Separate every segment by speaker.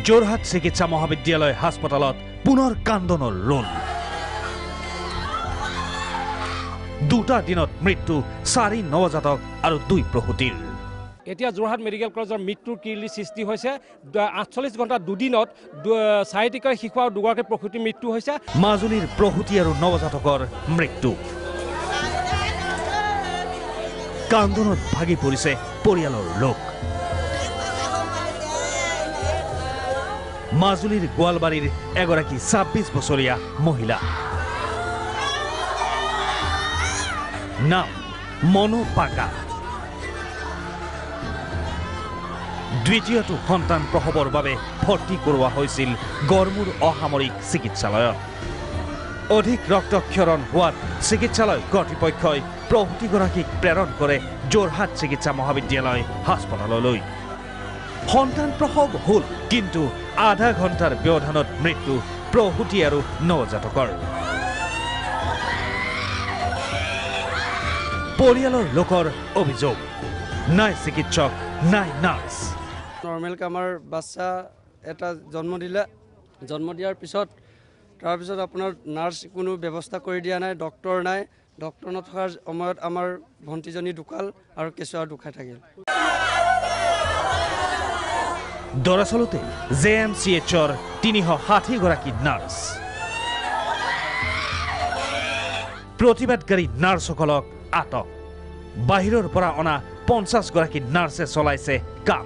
Speaker 1: যোৰহাট চিকিৎসা মহাবিদ্যালয় হাস্পতালত পুনৰ কান্দনৰ ৰোল। দুটা দিনত মৃত্যু 4 নৱজাতক আৰু 2 প্ৰসূতিৰ।
Speaker 2: এতিয়া যোৰহাট মেডিকেল কলেজৰ মৃত্যুৰ কিৰলি সৃষ্টি হৈছে। 48 ঘণ্টা দুদিনত 4টিকৈ শিশু আৰু 2গৰাকী প্ৰসূতিৰ মৃত্যু হৈছে।
Speaker 1: মাজুলীৰ প্ৰসূতি আৰু নৱজাতকৰ মৃত্যু। কান্দনত ভাগি পৰিছে পৰিয়ালৰ লোক। মাজুলীৰ গোৱালবাৰীৰ এগৰাকী 26 বছৰীয়া মহিলা, নাম মনো পাকা। দ্বিতীয়টো সন্তান প্ৰসৱৰ বাবে ভৰ্তি কৰোৱা হৈছিল গড়মূৰ অসামৰিক চিকিৎসালয়ত। অধিক ৰক্তক্ষৰণ হোৱাত চিকিৎসালয় কৰ্তৃপক্ষই প্ৰসূতিগৰাকীক প্ৰেৰণ কৰে যোৰহাট চিকিৎসা মহাবিদ্যালয় হাস্পতাললৈ। সন্তান প্ৰসৱ হ'ল, কিন্তু আধা ঘণ্টাৰ ব্যৱধানত মৃত্যু প্ৰসূতি আৰু নৱজাতকৰ। পৰিয়ালৰ লোকৰ অভিযোগ, নাই চিকিৎসক, নাই নাৰ্ছ।
Speaker 3: নৰ্মেলকৈ আমাৰ বাচ্চা এটা জন্ম দিলে, জন্ম দিয়াৰ পিছত তাৰপিছত আপোনাৰ নাৰ্ছ কোনো ব্যৱস্থা কৰি দিয়া নাই, ডক্টৰ নাই। ডক্টৰ নথকাৰ সময়ত আমাৰ ভণ্টিজনী ঢুকাল আৰু কেঁচুৱা ঢুকাই থাকিল।
Speaker 1: দৰাচলতে JMCHৰ 360 গৰাকী নাৰ্ছ। প্ৰতিবাদকাৰী নাৰ্ছসকলক আটক। বাহিৰৰ পৰা অনা 50 গৰাকী নাৰ্ছে চলাইছে কাম।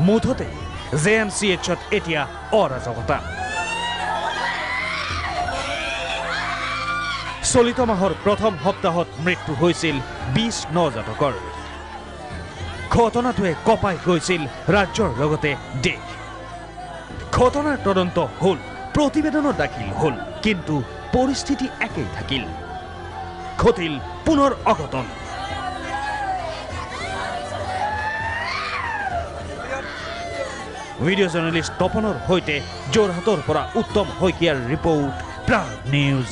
Speaker 1: মুঠতে JMCHত এতিয়া অৰাজকতা। চলিত মাহৰ প্ৰথম সপ্তাহত মৃত্যু হৈছিল 20 নৱজাতকৰ। ঘটনাটোৱে কঁপাই গৈছিল ৰাজ্যৰ লগতে দেশ। ঘটনাৰ তদন্ত হ'ল, প্ৰতিবেদনো দাখিল হ'ল, কিন্তু পৰিস্থিতি একেই থাকিল। ঘটিল পুনৰ অঘটন। ভিডিঅ' জাৰ্নেলিষ্ট তপনৰ সৈতে যোৰহাটৰ পৰা উত্তম শইকীয়াৰ ৰিপৰ্ট, প্ৰাগ নিউজ।